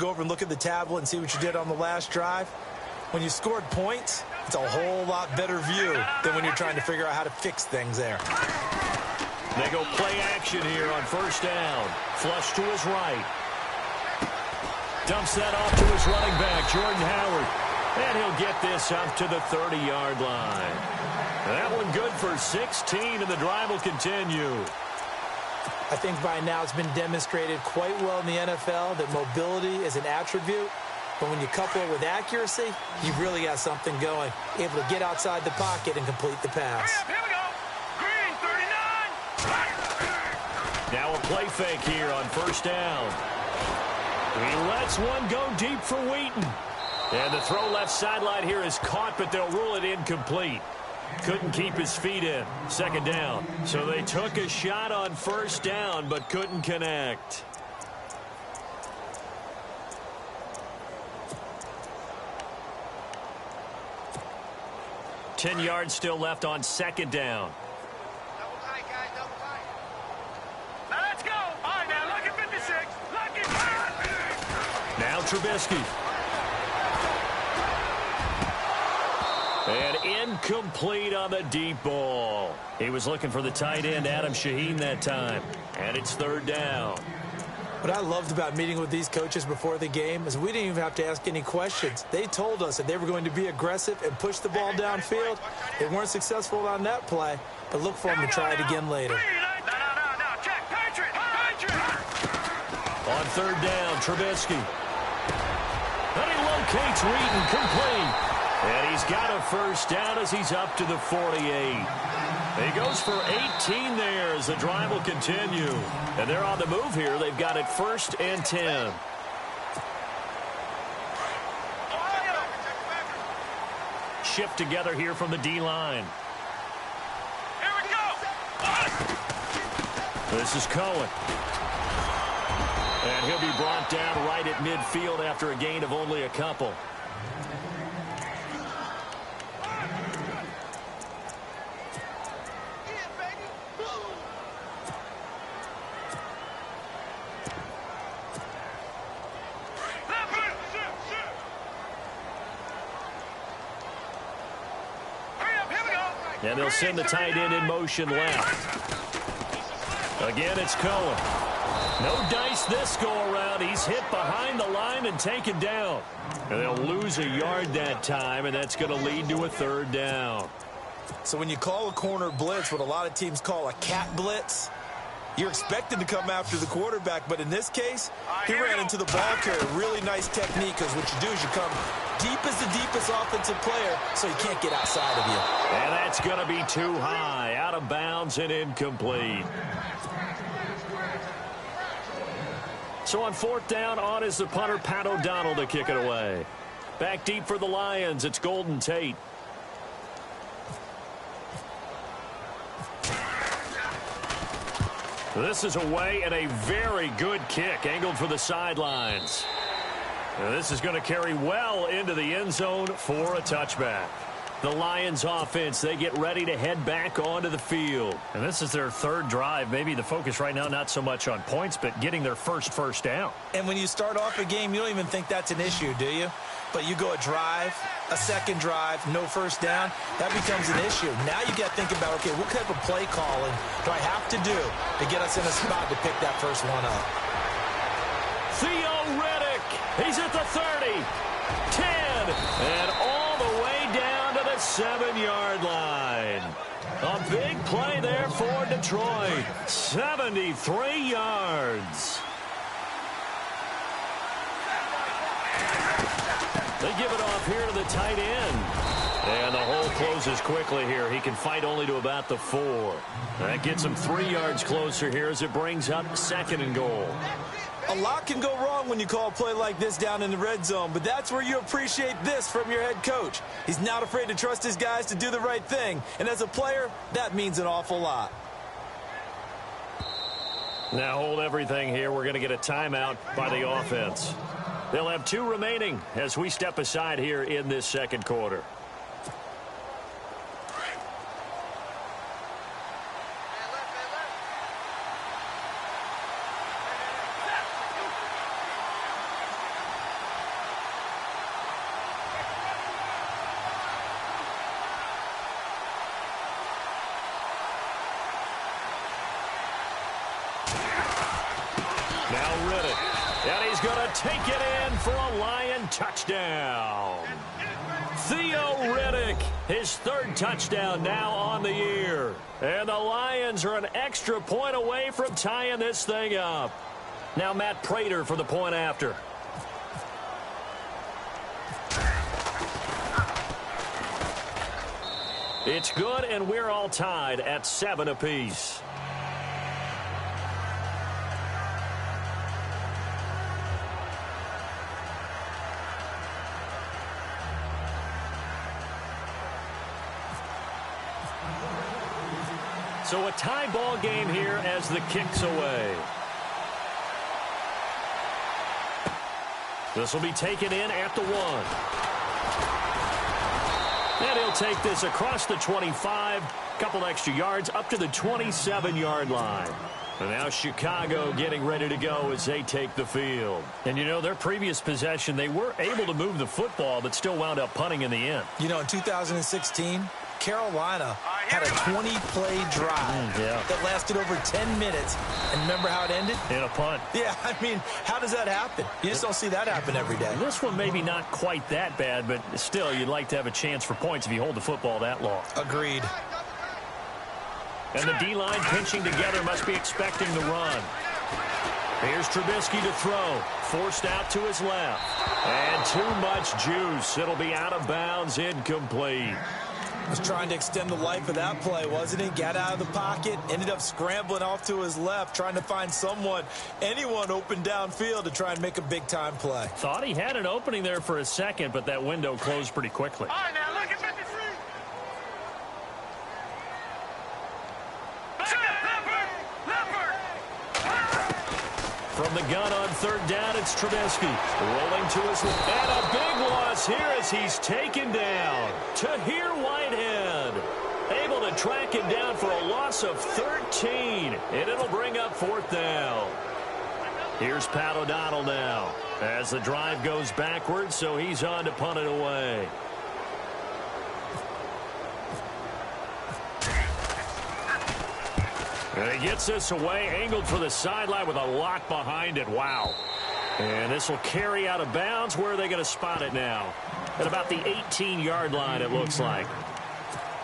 Go over and look at the tablet and see what you did on the last drive. When you scored points, it's a whole lot better view than when you're trying to figure out how to fix things there. They go play action here on first down. Flush to his right. Dumps that off to his running back, Jordan Howard. And he'll get this up to the 30-yard line. That one good for 16, and the drive will continue. I think by now it's been demonstrated quite well in the NFL that mobility is an attribute. But when you couple it with accuracy, you've really got something going. Able to get outside the pocket and complete the pass. Here we go. Green, 39. Now a play fake here on first down. He lets one go deep for Wheaton. And the throw left sideline here is caught, but they'll rule it incomplete. Couldn't keep his feet in. Second down. So they took a shot on first down, but couldn't connect. Ten yards still left on second down. Double tight, guys, double tight. Now let's go. All right, now look at 56. Look at Now Trubisky. And incomplete on the deep ball. He was looking for the tight end, Adam Shaheen, that time. And it's third down. What I loved about meeting with these coaches before the game is we didn't even have to ask any questions. They told us that they were going to be aggressive and push the ball downfield. They weren't successful on that play, but look for them to try it again later. No, check, Patriot. On third down, Trubisky. And he locates Wheaton, complete. And he's got a first down as he's up to the 48. He goes for 18 there as the drive will continue. And they're on the move here. They've got it first and 10. Shift together here from the D-line. Here we go. This is Cohen. And he'll be brought down right at midfield after a gain of only a couple. And they'll send the tight end in motion left. Again, it's Cohen. No dice this go-around. He's hit behind the line and taken down. And they'll lose a yard that time, and that's going to lead to a third down. So when you call a corner blitz, what a lot of teams call a cat blitz, you're expected to come after the quarterback, but in this case, he ran into the ball carrier. Really nice technique, because what you do is you come deep as the deepest offensive player, so he can't get outside of you. And that's going to be too high, out of bounds and incomplete. So on fourth down, on is the punter, Pat O'Donnell, to kick it away. Back deep for the Lions, it's Golden Tate. This is away and a very good kick, angled for the sidelines. And this is going to carry well into the end zone for a touchback. The Lions offense, they get ready to head back onto the field. And this is their third drive. Maybe the focus right now not so much on points, but getting their first down. And when you start off a game, you don't even think that's an issue, do you? But you go a drive, a second drive, no first down, that becomes an issue. Now you got to think about, okay, what type of play calling do I have to do to get us in a spot to pick that first one up? Theo Riddick, he's at the 30, 10, and all the way down to the 7-yard line. A big play there for Detroit, 73 yards. They give it off here to the tight end. And the hole closes quickly here. He can fight only to about the 4. That gets him 3 yards closer here as it brings up second and goal. A lot can go wrong when you call a play like this down in the red zone, but that's where you appreciate this from your head coach. He's not afraid to trust his guys to do the right thing, and as a player, that means an awful lot. Now hold everything here. We're going to get a timeout by the offense. They'll have 2 remaining as we step aside here in this second quarter. Riddick. And he's going to take it in for a Lion touchdown. Theo Riddick, his third touchdown now on the year. And the Lions are an extra point away from tying this thing up. Now Matt Prater for the point after. It's good, and we're all tied at 7 apiece. So a tie ball game here as the kick's away. This will be taken in at the 1. And he'll take this across the 25, couple extra yards up to the 27-yard line. And now Chicago getting ready to go as they take the field. And, you know, their previous possession, they were able to move the football, but still wound up punting in the end. You know, in 2016, Carolina had a 20-play drive that lasted over 10 minutes. And remember how it ended? In a punt. Yeah, I mean, how does that happen? You just don't see that happen every day. This one maybe not quite that bad, but still, you'd like to have a chance for points if you hold the football that long. Agreed. And the D-line pinching together must be expecting the run. Here's Trubisky to throw. Forced out to his left. And too much juice. It'll be out of bounds, incomplete. Was trying to extend the life of that play, wasn't he? Got out of the pocket, ended up scrambling off to his left, trying to find anyone open downfield to try and make a big-time play. Thought he had an opening there for a second, but that window closed pretty quickly. All right, now look at 53. From the gun on third down, it's Trubisky. Rolling to his left. And a big loss here as he's taken down. Tahir Whitehead. Able to track him down for a loss of 13. And it'll bring up fourth down. Here's Pat O'Donnell now. As the drive goes backwards, so he's on to punt it away. And he gets this away, angled for the sideline with a lot behind it. Wow. And this will carry out of bounds. Where are they going to spot it now? At about the 18-yard line, it looks like.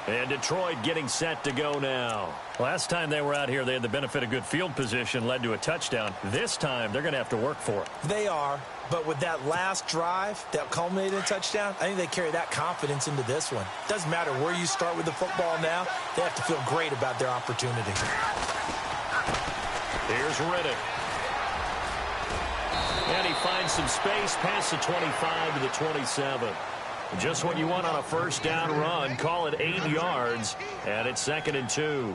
And Detroit getting set to go now. Last time they were out here, they had the benefit of good field position, led to a touchdown. This time, they're going to have to work for it. They are, but with that last drive that culminated in a touchdown, I think they carry that confidence into this one. Doesn't matter where you start with the football now, they have to feel great about their opportunity. Here's Riddick. And he finds some space past the 25 to the 27. Just what you want on a first down run. Call it 8 yards, and it's 2nd and 2.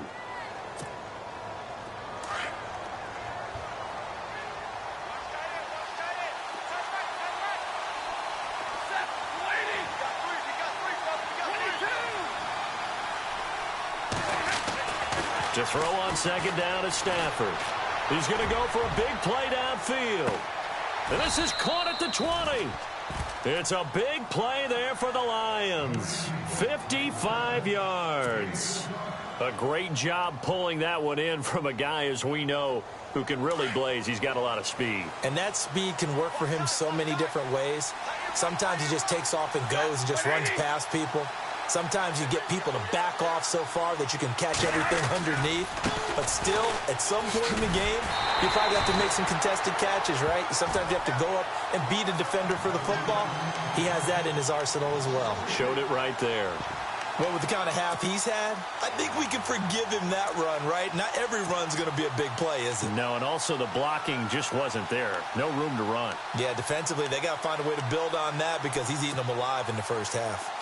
To throw on second down is Stafford. He's going to go for a big play downfield. And this is caught at the 20. It's a big play there for the Lions. 55 yards. A great job pulling that one in from a guy, as we know, who can really blaze. He's got a lot of speed. And that speed can work for him so many different ways. Sometimes he just takes off and goes and just runs past people. Sometimes you get people to back off so far that you can catch everything underneath. But still, at some point in the game, you probably have to make some contested catches, right? Sometimes you have to go up and beat a defender for the football. He has that in his arsenal as well. Showed it right there. Well, with the kind of half he's had, I think we can forgive him that run, right? Not every run's going to be a big play, is it? No, and also the blocking just wasn't there. No room to run. Yeah, defensively, they got to find a way to build on that because he's eating them alive in the first half.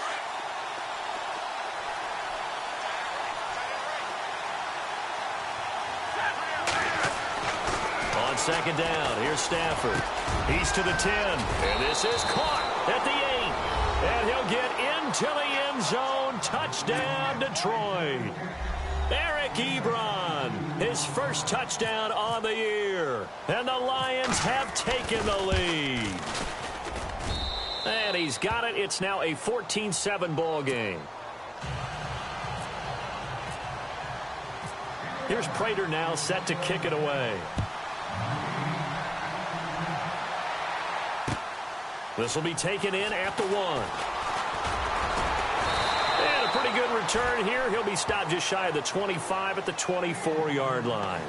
On second down, here's Stafford. He's to the 10, and this is caught at the 8. And he'll get into the end zone. Touchdown, Detroit. Eric Ebron, his first touchdown on the year. And the Lions have taken the lead. And he's got it. It's now a 14-7 ball game. Here's Prater now set to kick it away. This will be taken in at the 1. And a pretty good return here. He'll be stopped just shy of the 25 at the 24-yard line.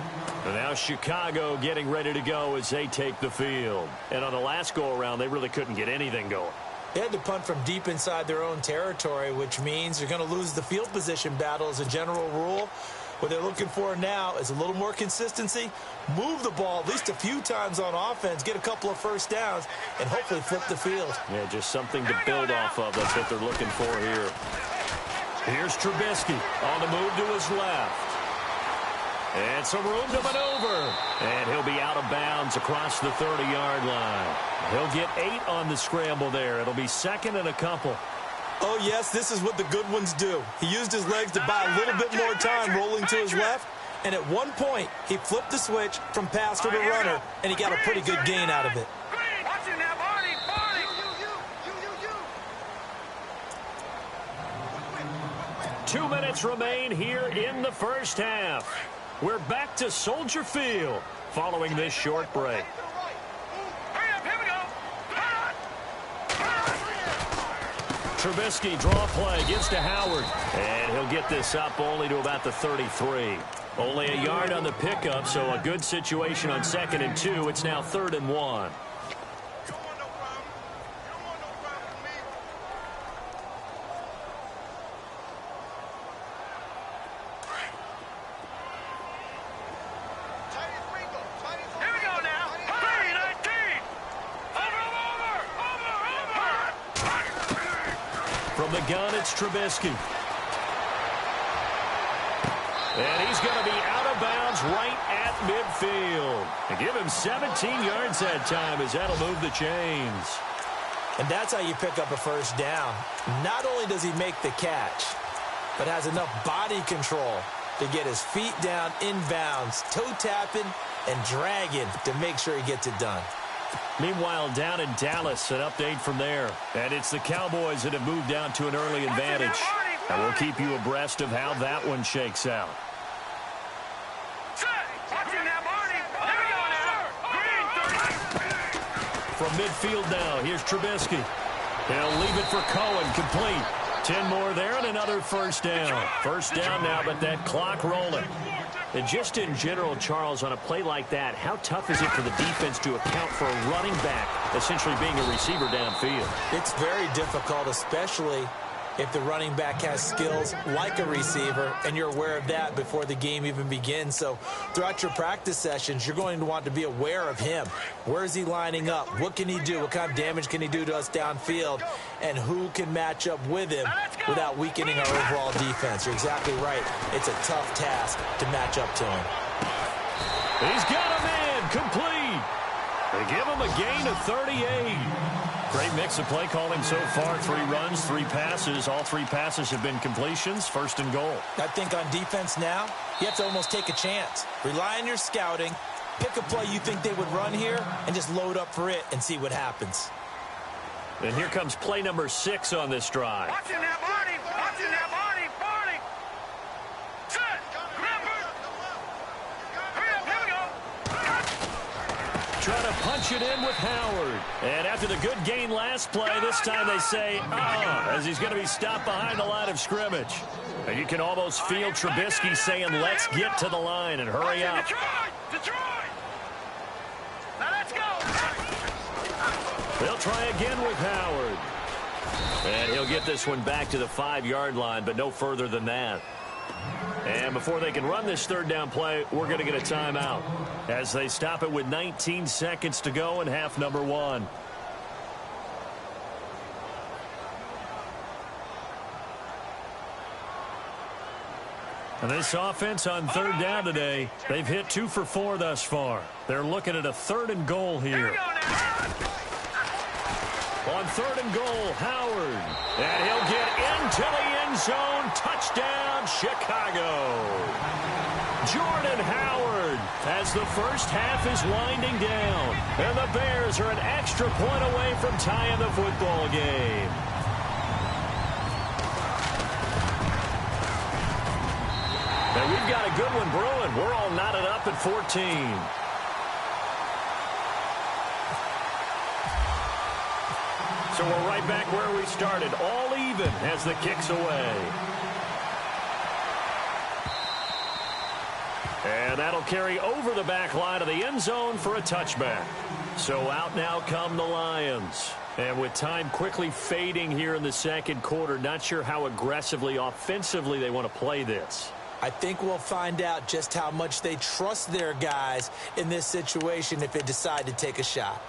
And now Chicago getting ready to go as they take the field. And on the last go-around, they really couldn't get anything going. They had to punt from deep inside their own territory, which means you're going to lose the field position battle as a general rule. What they're looking for now is a little more consistency, move the ball at least a few times on offense, get a couple of first downs, and hopefully flip the field. Yeah, just something to build off of. That's what they're looking for here. Here's Trubisky on the move to his left. And some room to maneuver. And he'll be out of bounds across the 30-yard line. He'll get 8 on the scramble there. It'll be second and a couple. Oh, yes, this is what the good ones do. He used his legs to buy a little bit more time rolling to his left, and at one point, he flipped the switch from passer to runner, and he got a pretty good gain out of it. 2 minutes remain here in the first half. We're back to Soldier Field following this short break. Trubisky draw play, gives to Howard. And he'll get this up only to about the 33. Only a yard on the pickup, so a good situation on 2nd and 2. It's now 3rd and 1. From the gun, it's Trubisky. And he's going to be out of bounds right at midfield. And give him 17 yards that time as that'll move the chains. And that's how you pick up a first down. Not only does he make the catch, but has enough body control to get his feet down inbounds, toe tapping and dragging to make sure he gets it done. Meanwhile, down in Dallas, an update from there. And it's the Cowboys that have moved down to an early advantage. And we'll keep you abreast of how that one shakes out. From midfield now, here's Trubisky. He'll leave it for Cohen, complete. 10 more there and another first down. First down now, but that clock rolling. And just in general, Charles, on a play like that, how tough is it for the defense to account for a running back essentially being a receiver downfield? It's very difficult, especially if the running back has skills like a receiver, and you're aware of that before the game even begins. So throughout your practice sessions, you're going to want to be aware of him. Where is he lining up? What can he do? What kind of damage can he do to us downfield? And who can match up with him without weakening our overall defense? You're exactly right. It's a tough task to match up to him. He's got him in, complete. They give him a gain of 38. Great mix of play calling so far. 3 runs, 3 passes. All 3 passes have been completions. First and goal. I think on defense now, you have to almost take a chance. Rely on your scouting. Pick a play you think they would run here and just load up for it and see what happens. And here comes play number 6 on this drive. Watching that body. Watching that body. Body. Set. Hurry up. Here we go. Trying to punch it in with Howard. And after the good gain last play, this time they say, as he's going to be stopped behind the line of scrimmage. And you can almost feel Trubisky saying, let's get to the line and hurry up. Detroit. Now let's go. They'll try again with Howard. And he'll get this one back to the 5-yard line, but no further than that. And before they can run this 3rd down play, we're going to get a timeout as they stop it with 19 seconds to go in half number 1. And this offense on 3rd down today, they've hit 2 for 4 thus far. They're looking at a 3rd and goal here. On 3rd and goal, Howard. And he'll get into the end zone. Touchdown, Chicago. Jordan Howard as the first half is winding down. And the Bears are an extra point away from tying the football game. And we've got a good one brewing. We're all knotted up at 14. So we're right back where we started, all even as the kick's away. And that'll carry over the back line of the end zone for a touchback. So out now come the Lions. And with time quickly fading here in the second quarter, not sure how aggressively, offensively they want to play this. I think we'll find out just how much they trust their guys in this situation if they decide to take a shot.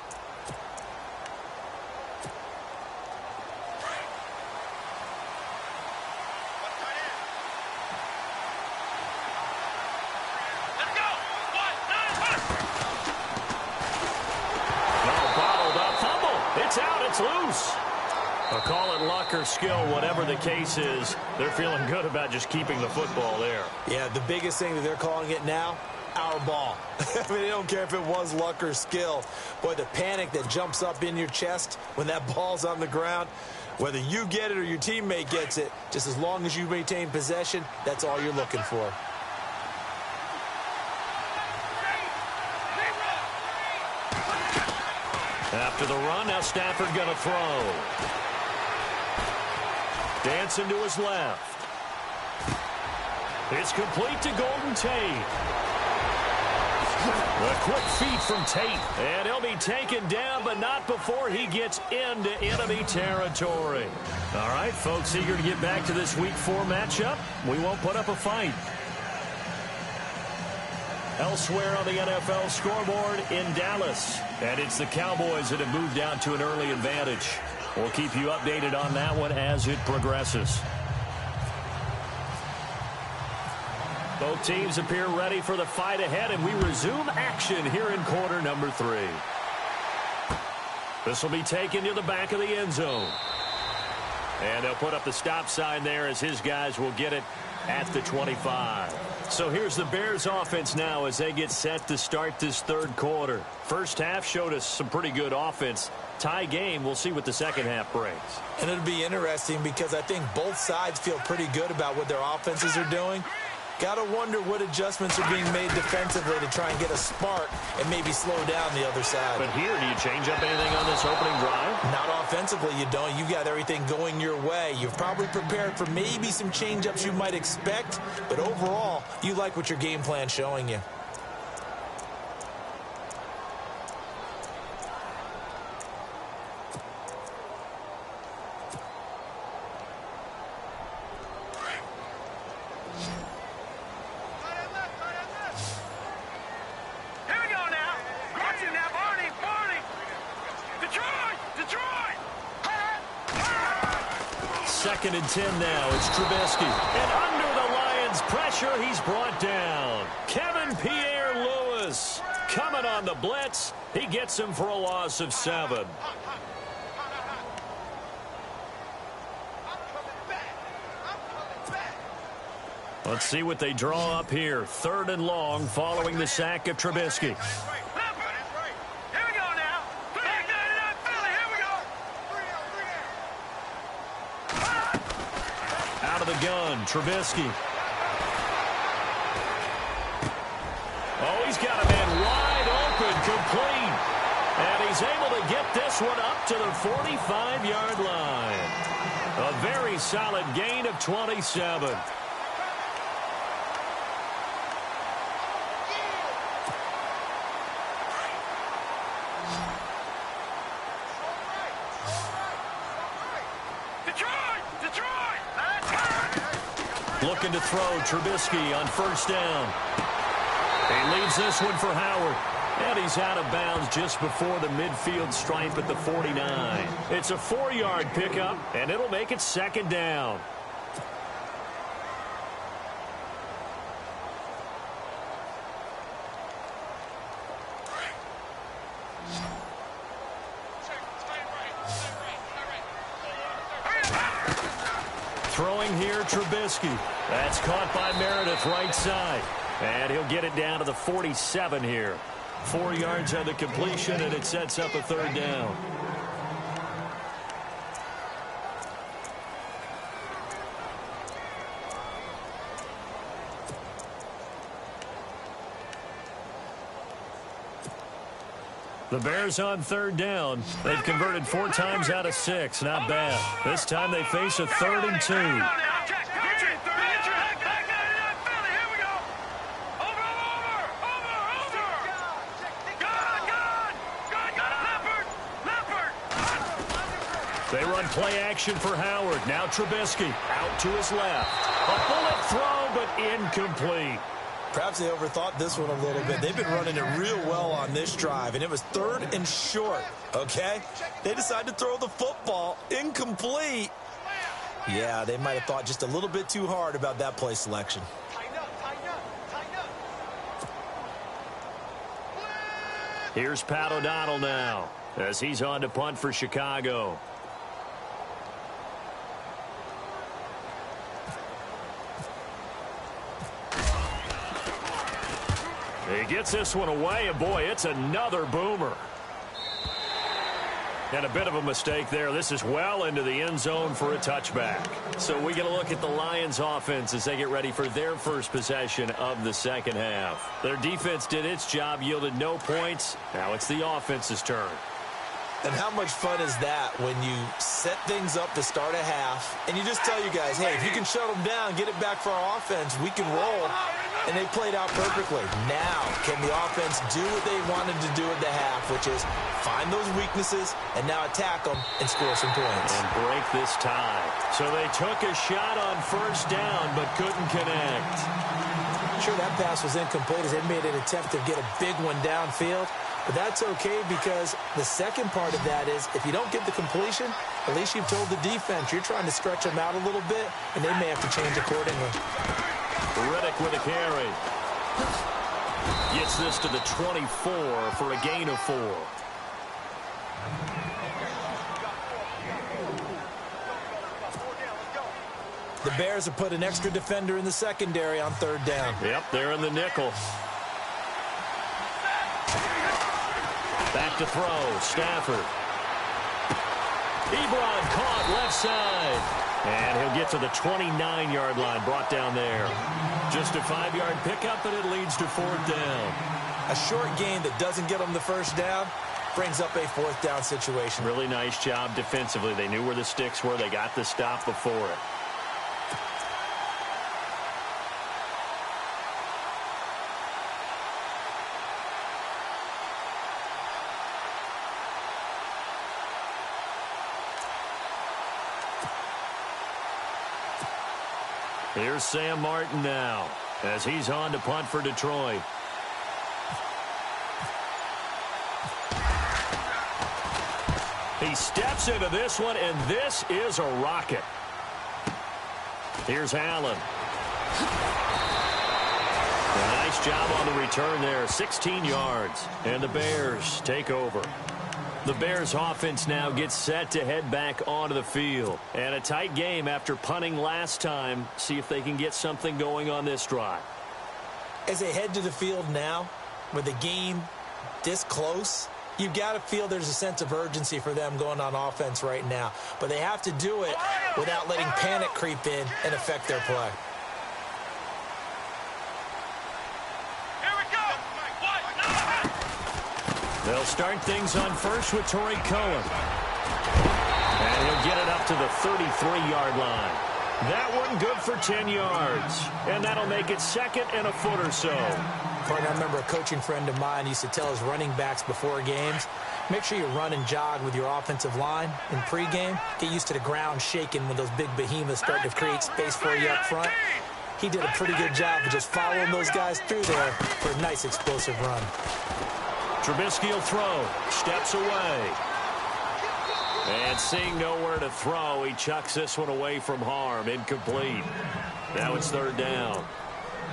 I'll call it luck or skill, whatever the case is. They're feeling good about just keeping the football there. Yeah, the biggest thing that they're calling it now, our ball. I mean, they don't care if it was luck or skill. Boy, the panic that jumps up in your chest when that ball's on the ground, whether you get it or your teammate gets it, just as long as you maintain possession, that's all you're looking for. After the run, now Stafford going to throw. Dancing to his left. It's complete to Golden Tate. A quick feed from Tate. And he'll be taken down, but not before he gets into enemy territory. All right, folks, eager to get back to this Week 4 matchup. We won't put up a fight. Elsewhere on the NFL scoreboard in Dallas. And it's the Cowboys that have moved out to an early advantage. We'll keep you updated on that one as it progresses. Both teams appear ready for the fight ahead, and we resume action here in quarter number 3. This will be taken to the back of the end zone. And they'll put up the stop sign there as his guys will get it at the 25. So here's the Bears offense now as they get set to start this third quarter. First half showed us some pretty good offense. Tie game, we'll see what the second half brings. And it'll be interesting because I think both sides feel pretty good about what their offenses are doing. Got to wonder what adjustments are being made defensively to try and get a spark and maybe slow down the other side. But here, do you change up anything on this opening drive? Not offensively, you don't. You got everything going your way. You've probably prepared for maybe some change-ups you might expect, but overall, you like what your game plan's showing you. Second and 10 now. It's Trubisky. And under the Lions' pressure, he's brought down. Kevin Pierre-Louis coming on the blitz. He gets him for a loss of 7. Let's see what they draw up here. Third and long following the sack of Trubisky. The gun, Trubisky. Oh, he's got a man wide open, complete. And he's able to get this one up to the 45-yard line. A very solid gain of 27. Looking to throw, Trubisky on first down. He leaves this one for Howard. And he's out of bounds just before the midfield stripe at the 49. It's a 4-yard pickup, and it'll make it second down. Throwing here, Trubisky. That's caught by Meredith, right side. And he'll get it down to the 47 here. 4 yards on the completion, and it sets up a third down. The Bears on third down. They've converted 4 times out of 6. Not bad. This time they face a 3rd and 2. They run play action for Howard. Now Trubisky out to his left. A bullet throw, but incomplete. Perhaps they overthought this one a little bit. They've been running it real well on this drive, and it was 3rd and short, okay? They decided to throw the football incomplete. Yeah, they might have thought just a little bit too hard about that play selection. Here's Pat O'Donnell now as he's on to punt for Chicago. He gets this one away, and boy, it's another boomer. And a bit of a mistake there. This is well into the end zone for a touchback. So we get a look at the Lions offense as they get ready for their first possession of the second half. Their defense did its job, yielded no points. Now it's the offense's turn. And how much fun is that when you set things up to start a half and you just tell you guys, hey, if you can shut them down, get it back for our offense, we can roll. And they played out perfectly. Now, can the offense do what they wanted to do at the half, which is find those weaknesses and now attack them and score some points. And break this tie. So they took a shot on first down but couldn't connect. Sure, that pass was incomplete as they made an attempt to get a big one downfield. But that's okay because the second part of that is if you don't get the completion, at least you've told the defense you're trying to stretch them out a little bit, and they may have to change accordingly. Riddick with a carry. Gets this to the 24 for a gain of 4. The Bears have put an extra defender in the secondary on 3rd down. Yep, they're in the nickel. Back to throw, Stafford. Ebron caught left side. And he'll get to the 29-yard line, brought down there. Just a 5-yard pickup, and it leads to 4th down. A short gain that doesn't get them the first down brings up a 4th down situation. Really nice job defensively. They knew where the sticks were. They got the stop before it. Here's Sam Martin now as he's on to punt for Detroit. He steps into this one, and this is a rocket. Here's Allen. A nice job on the return there, 16 yards. And the Bears take over. The Bears offense now gets set to head back onto the field. And a tight game after punting last time. See if they can get something going on this drive. As they head to the field now, with the game this close, you've got to feel there's a sense of urgency for them going on offense right now. But they have to do it without letting panic creep in and affect their play. They'll start things on first with Torrey Cohen. And he'll get it up to the 33-yard line. That one good for 10 yards. And that'll make it 2nd and a foot or so. I remember a coaching friend of mine used to tell his running backs before games, make sure you run and jog with your offensive line in pregame. Get used to the ground shaking when those big behemoths start to create space for you up front. He did a pretty good job of just following those guys through there for a nice explosive run. Trubisky will throw. Steps away. And seeing nowhere to throw, he chucks this one away from harm. Incomplete. Now it's 3rd down.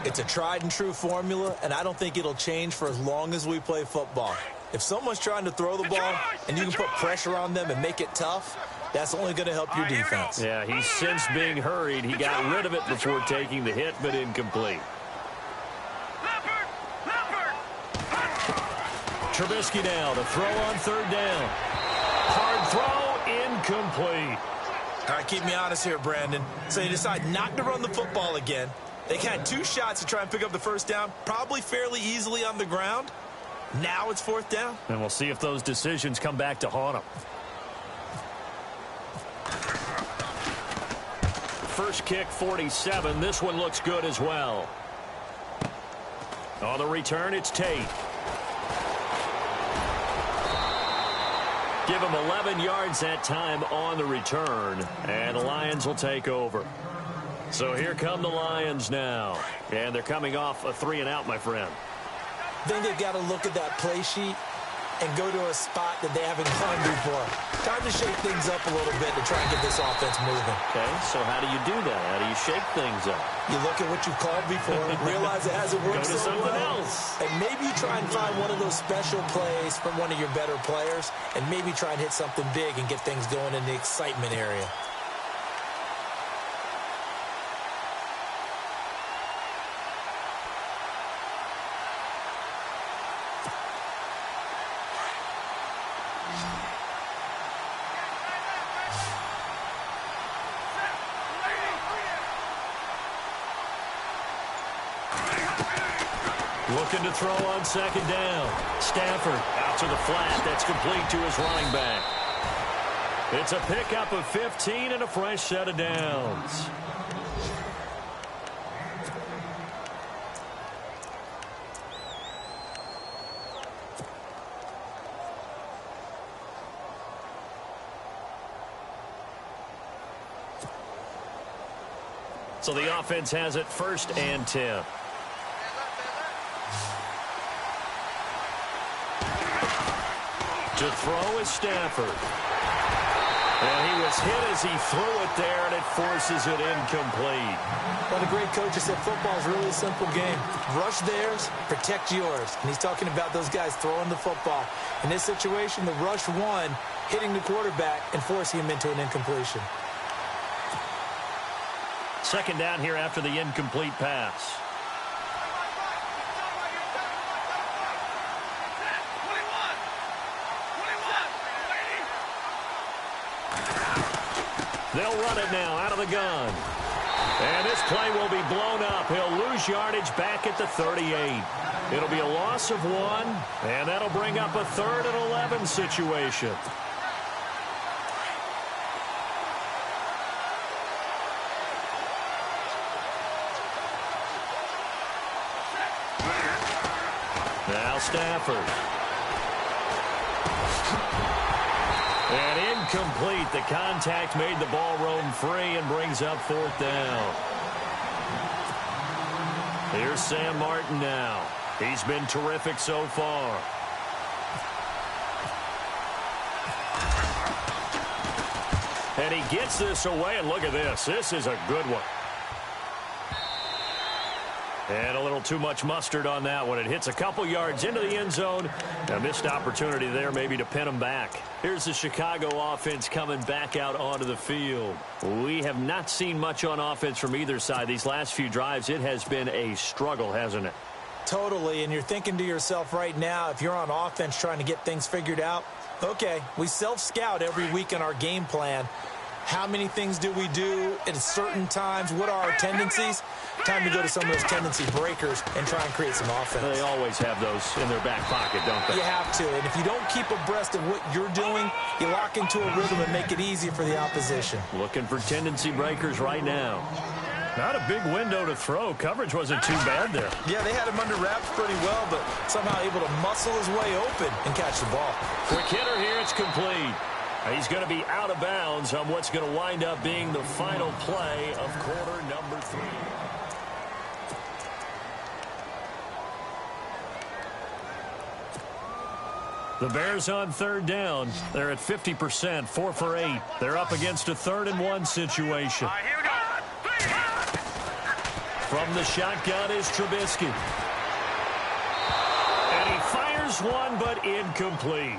It's a tried-and-true formula, and I don't think it'll change for as long as we play football. If someone's trying to throw the ball and you can put pressure on them and make it tough, that's only going to help your defense. Yeah, he's since being hurried. He got rid of it before taking the hit, but incomplete. Trubisky now to throw on 3rd down. Hard throw, incomplete. All right, keep me honest here, Brandon. So they decide not to run the football again. They had 2 shots to try and pick up the first down, probably fairly easily on the ground. Now it's 4th down. And we'll see if those decisions come back to haunt them. First kick, 47. This one looks good as well. On the return, it's Tate. Give him 11 yards that time on the return, and the Lions will take over. So here come the Lions now, and they're coming off a 3-and-out, my friend. I think they've got to look at that play sheet and go to a spot that they haven't gone before. Time to shake things up a little bit to try and get this offense moving. Okay, so how do you do that? How do you shake things up? You look at what you've called before, realize it hasn't worked Go to so something well, else. and maybe you try and find one of those special plays from one of your better players, and maybe try and hit something big and get things going in the excitement area. Looking to throw on 2nd down. Stafford out to the flat. That's complete to his running back. It's a pickup of 15 and a fresh set of downs. So the offense has it 1st and 10. To throw is Stafford. And he was hit as he threw it there, and it forces it incomplete. Well, the great coach has said football is really a simple game. Rush theirs, protect yours. And he's talking about those guys throwing the football. In this situation, the rush won, hitting the quarterback and forcing him into an incompletion. 2nd down here after the incomplete pass. They'll run it now out of the gun. And this play will be blown up. He'll lose yardage back at the 38. It'll be a loss of 1, and that'll bring up a 3rd and 11 situation. Now Stafford. And incomplete. The contact made the ball roam free and brings up 4th down. Here's Sam Martin now. He's been terrific so far. And he gets this away, and look at this. This is a good one. And a little too much mustard on that one. It hits a couple yards into the end zone. A missed opportunity there maybe to pin him back. Here's the Chicago offense coming back out onto the field. We have not seen much on offense from either side. These last few drives, it has been a struggle, hasn't it? Totally, and you're thinking to yourself right now, if you're on offense trying to get things figured out, okay, we self-scout every week in our game plan. How many things do we do at certain times? What are our tendencies? Time to go to some of those tendency breakers and try and create some offense. They always have those in their back pocket, don't they? You have to, and if you don't keep abreast of what you're doing, you lock into a rhythm and make it easy for the opposition. Looking for tendency breakers right now. Not a big window to throw. Coverage wasn't too bad there. Yeah, they had him under wraps pretty well, but somehow able to muscle his way open and catch the ball. Quick hitter here, it's complete. He's going to be out of bounds on what's going to wind up being the final play of quarter number 3. The Bears on 3rd down. They're at 50%, 4 for 8. They're up against a 3rd and 1 situation. All right, here we go. From the shotgun is Trubisky. And he fires one, but incomplete.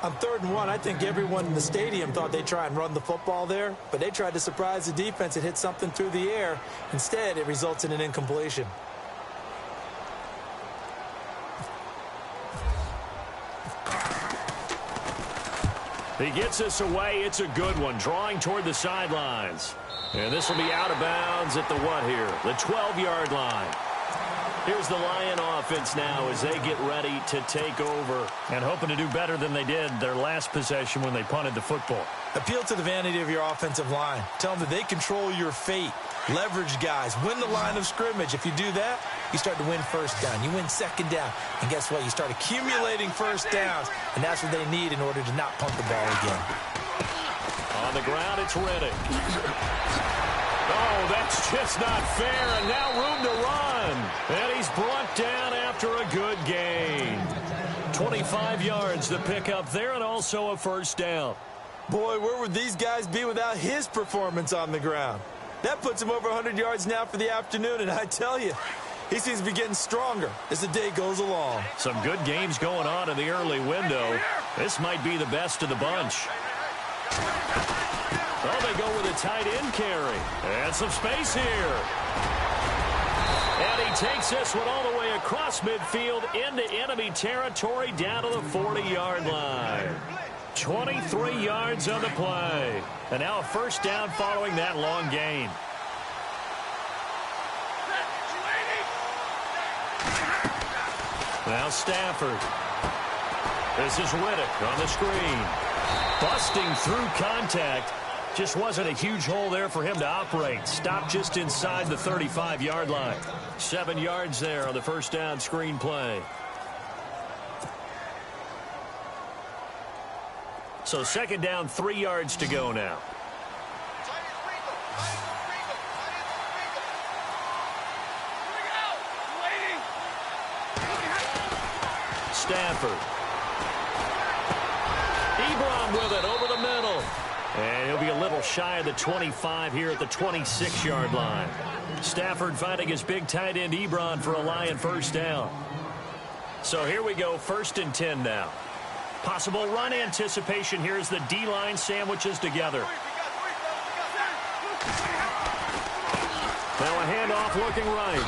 On 3rd and 1, I think everyone in the stadium thought they'd try and run the football there, but they tried to surprise the defense and hit something through the air. Instead, it results in an incompletion. He gets this away. It's a good one, drawing toward the sidelines. And this will be out of bounds at the what here? The 12-yard line. Here's the Lion offense now as they get ready to take over. And hoping to do better than they did their last possession when they punted the football. Appeal to the vanity of your offensive line. Tell them that they control your fate. Leverage guys. Win the line of scrimmage. If you do that, you start to win first down. You win second down. And guess what? You start accumulating first downs. And that's what they need in order to not punt the ball again. On the ground, it's Riddick. Oh, that's just not fair. And now room to run. And he's brought down after a good gain. 25 yards to pick up there and also a first down. Boy, where would these guys be without his performance on the ground? That puts him over 100 yards now for the afternoon, and I tell you, he seems to be getting stronger as the day goes along. Some good games going on in the early window. This might be the best of the bunch. Oh, they go with a tight end carry. And some space here. And he takes this one all the way across midfield into enemy territory down to the 40-yard line. 23 yards on the play. And now a first down following that long gain. Now Stafford. This is Riddick on the screen. Busting through contact. Just wasn't a huge hole there for him to operate. Stopped just inside the 35-yard line. 7 yards there on the first down screen play. So second down, 3 yards to go now. Stafford. Ebron with it over the middle. And he'll be a little shy of the 25 here at the 26-yard line. Stafford finding his big tight end Ebron for a Lion first down. So here we go, 1st and 10 now. Possible run anticipation here as the D-line sandwiches together. Now a handoff looking right.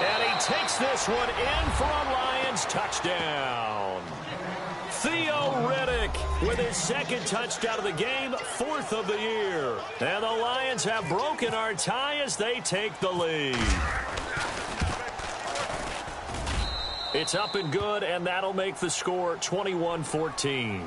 And he takes this one in for a Lions touchdown. Theo Riddick with his 2nd touchdown of the game, 4th of the year. And the Lions have broken our tie as they take the lead. It's up and good, and that'll make the score 21-14.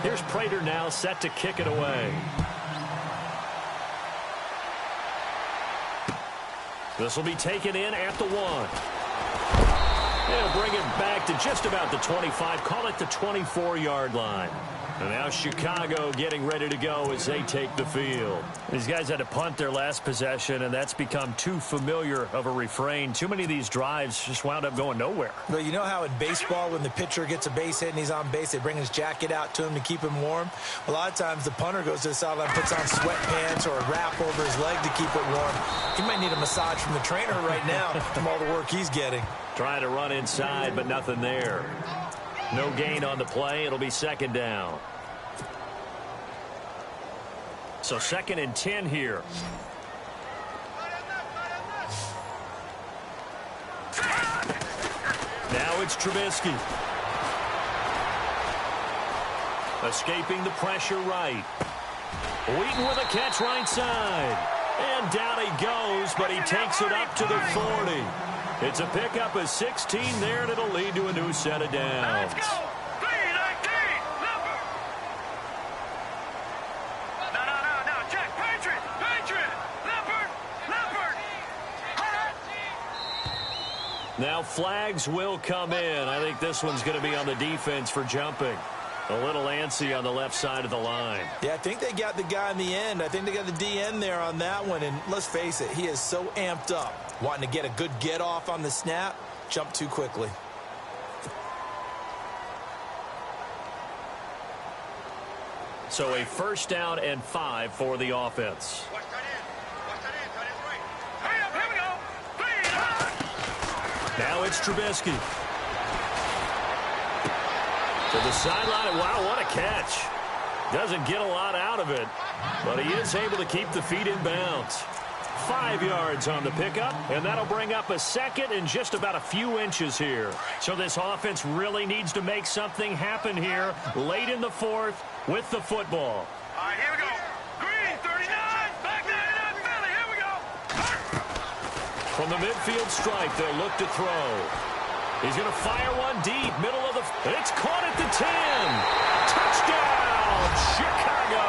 Here's Prater now set to kick it away. This will be taken in at the 1. They'll bring it back to just about the 25. Call it the 24-yard line. And now Chicago getting ready to go as they take the field. These guys had to punt their last possession, and that's become too familiar of a refrain. Too many of these drives just wound up going nowhere. But you know how in baseball, when the pitcher gets a base hit and he's on base, they bring his jacket out to him to keep him warm? A lot of times the punter goes to the sideline, puts on sweatpants or a wrap over his leg to keep it warm. He might need a massage from the trainer right now from all the work he's getting. Trying to run inside, but nothing there. No gain on the play. It'll be 2nd down. So 2nd and 10 here. Now it's Trubisky. Escaping the pressure right. Wheaton with a catch right side. And down he goes, but he takes it up to the 40. It's a pickup of 16 there, and it'll lead to a new set of downs. Let's go! 3-19, number. No, check, Patriot, Leopard. Now flags will come in. I think this one's going to be on the defense for jumping. A little antsy on the left side of the line. Yeah, I think they got the guy in the end. I think they got the DN there on that one. And let's face it, he is so amped up. Wanting to get a good get off on the snap, jump too quickly. So a 1st down and 5 for the offense. Now it's Trubisky. To the sideline. Wow, what a catch. Doesn't get a lot out of it, but he is able to keep the feet in bounds. 5 yards on the pickup, and that'll bring up a second and just about a few inches here. So this offense really needs to make something happen here late in the fourth with the football. All right, here we go. Green, 39. Back 99, Philly. Here we go. From the midfield stripe, they'll look to throw. He's going to fire one deep, middle of the... It's caught at the 10. Touchdown, Chicago.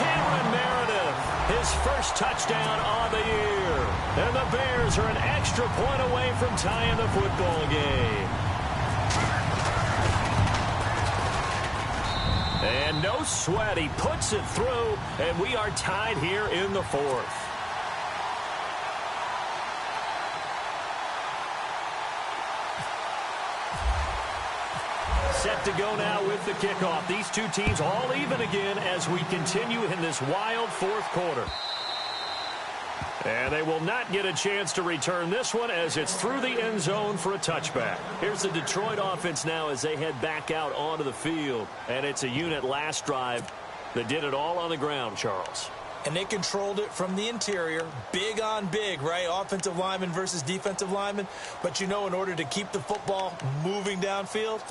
Cameron Meredith, his first touchdown on the year. And the Bears are an extra point away from tying the football game. And no sweat, he puts it through, and we are tied here in the fourth. Set to go now with the kickoff. These two teams all even again as we continue in this wild fourth quarter. And they will not get a chance to return this one as it's through the end zone for a touchback. Here's the Detroit offense now as they head back out onto the field. And it's a unit last drive that did it all on the ground, Charles. And they controlled it from the interior. Big on big, right? Offensive lineman versus defensive lineman. But you know, in order to keep the football moving downfield,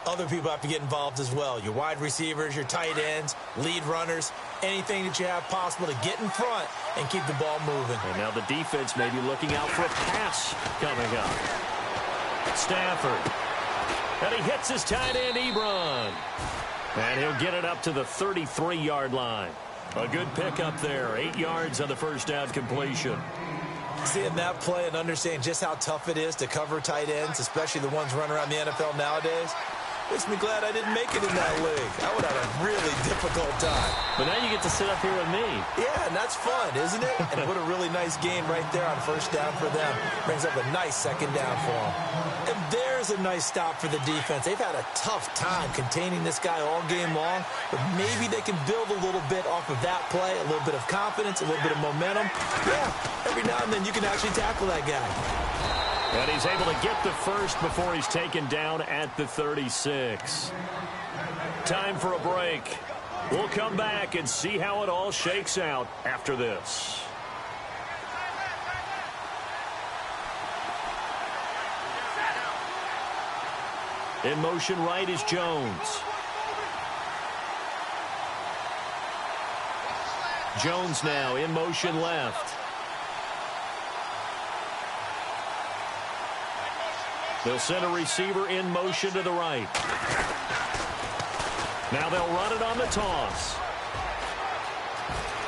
other people have to get involved as well. Your wide receivers, your tight ends, lead runners, anything that you have possible to get in front and keep the ball moving. And now the defense may be looking out for a pass coming up. Stafford. And he hits his tight end, Ebron. And he'll get it up to the 33-yard line. A good pickup there. 8 yards on the first down completion. Seeing that play and understanding just how tough it is to cover tight ends, especially the ones running around the NFL nowadays, makes me glad I didn't make it in that league. I would have a really difficult time. But now you get to sit up here with me. Yeah, and that's fun, isn't it? And what a really nice game right there on first down for them. Brings up a nice second down for them. And there's a nice stop for the defense. They've had a tough time containing this guy all game long, but maybe they can build a little bit off of that play, a little bit of confidence, a little bit of momentum. Yeah, every now and then you can actually tackle that guy. And he's able to get the first before he's taken down at the 36. Time for a break. We'll come back and see how it all shakes out after this. In motion right is Jones. Jones now in motion left. They'll send a receiver in motion to the right. Now they'll run it on the toss.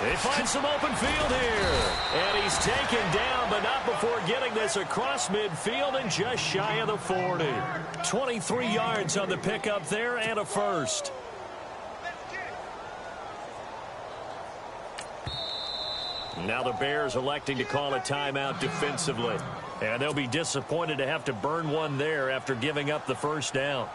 They find some open field here. And he's taken down, but not before getting this across midfield and just shy of the 40. 23 yards on the pickup there and a first. Now the Bears electing to call a timeout defensively. And they'll be disappointed to have to burn one there after giving up the first down.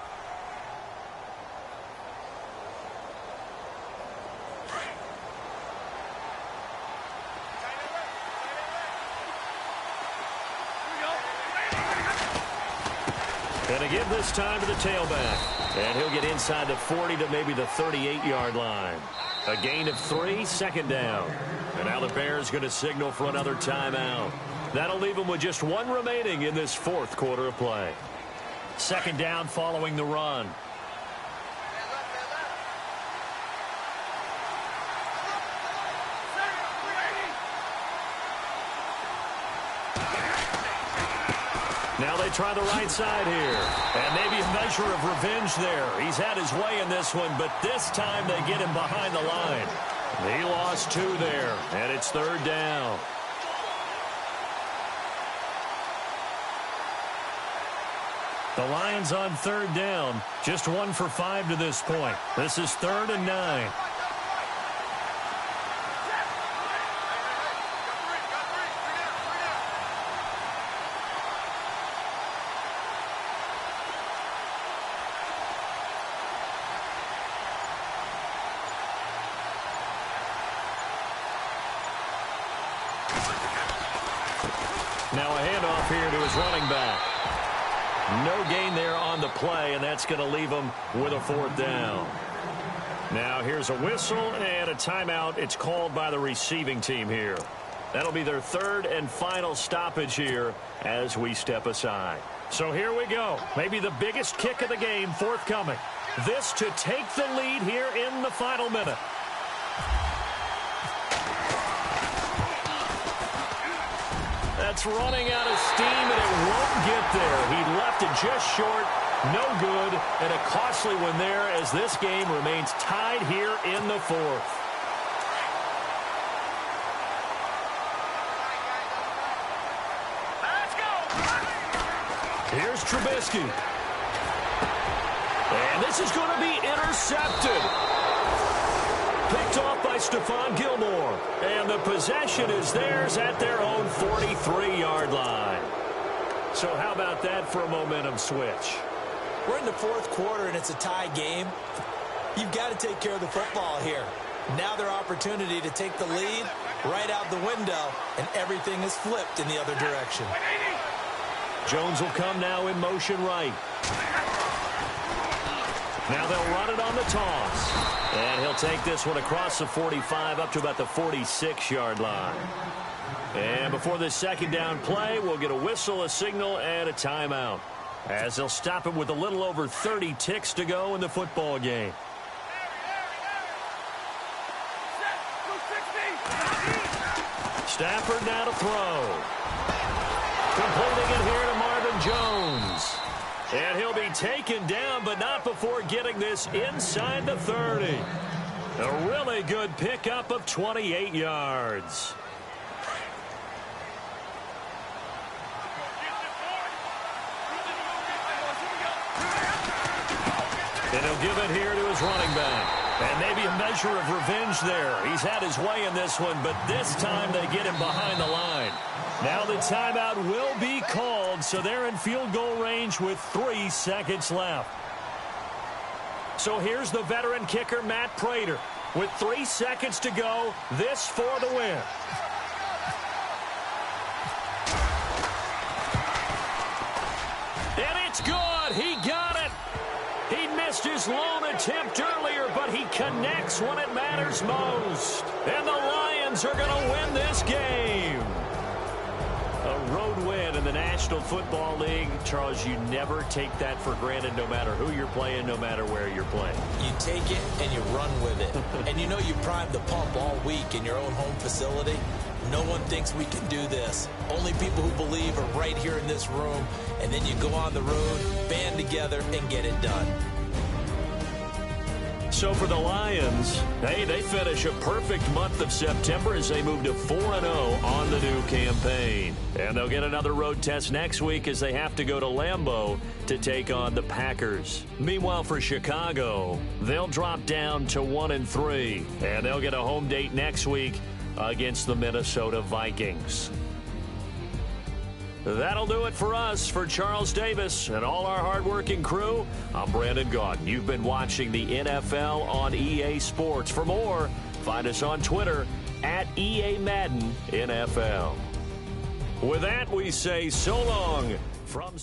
And again this time to the tailback. And he'll get inside the 40 to maybe the 38-yard line. A gain of 3, second down. And now the Bears going to signal for another timeout. That'll leave them with just one remaining in this fourth quarter of play. Second down following the run. Now they try the right side here. And maybe a measure of revenge there. He's had his way in this one, but this time they get him behind the line. He lost 2 there, and it's third down. The Lions on third down, just 1 for 5 to this point. This is 3rd and 9. Now a handoff here to his running back. No gain there on the play, and that's going to leave him with a 4th down. Now here's a whistle and a timeout. It's called by the receiving team here. That'll be their 3rd and final stoppage here as we step aside. So here we go. Maybe the biggest kick of the game forthcoming. This to take the lead here in the final minute. That's running out of steam, and it won't get there. He left it just short. No good, and a costly one there as this game remains tied here in the 4th. Let's go. Here's Trubisky. And this is going to be intercepted. Picked off by Stephon Gilmore. And the possession is theirs at their own 43-yard line. So how about that for a momentum switch? We're in the 4th quarter, and it's a tie game. You've got to take care of the football here. Now their opportunity to take the lead right out the window, and everything is flipped in the other direction. Jones will come now in motion right. Now they'll run it on the toss. And he'll take this one across the 45 up to about the 46-yard line. And before this 2nd down play, we'll get a whistle, a signal, and a timeout, as they'll stop it with a little over 30 ticks to go in the football game. Stafford now to throw. Completing it here to Marvin Jones. And he'll be taken down, but not before getting this inside the 30. A really good pickup of 28 yards. And he'll give it here to his running back. And maybe a measure of revenge there. He's had his way in this one, but this time they get him behind the line. Now the timeout will be called, so they're in field goal range with 3 seconds left. So here's the veteran kicker, Matt Prater. With 3 seconds to go, this for the win. And it's good. He got it. He missed his lone attempt earlier, but he connects when it matters most. And the Lions are going to win this game. A road win in the National Football League. Charles, you never take that for granted, no matter who you're playing, no matter where you're playing. You take it and you run with it. And you know you primed the pump all week in your own home facility. No one thinks we can do this. Only people who believe are right here in this room. And then you go on the road, band together, and get it done. So for the Lions, hey, they finish a perfect month of September as they move to 4-0 on the new campaign. And they'll get another road test next week as they have to go to Lambeau to take on the Packers. Meanwhile, for Chicago, they'll drop down to 1-3, and they'll get a home date next week against the Minnesota Vikings. That'll do it for us. For Charles Davis and all our hardworking crew, I'm Brandon Gaudin. You've been watching the NFL on EA Sports. For more, find us on Twitter at EA Madden NFL. With that, we say so long from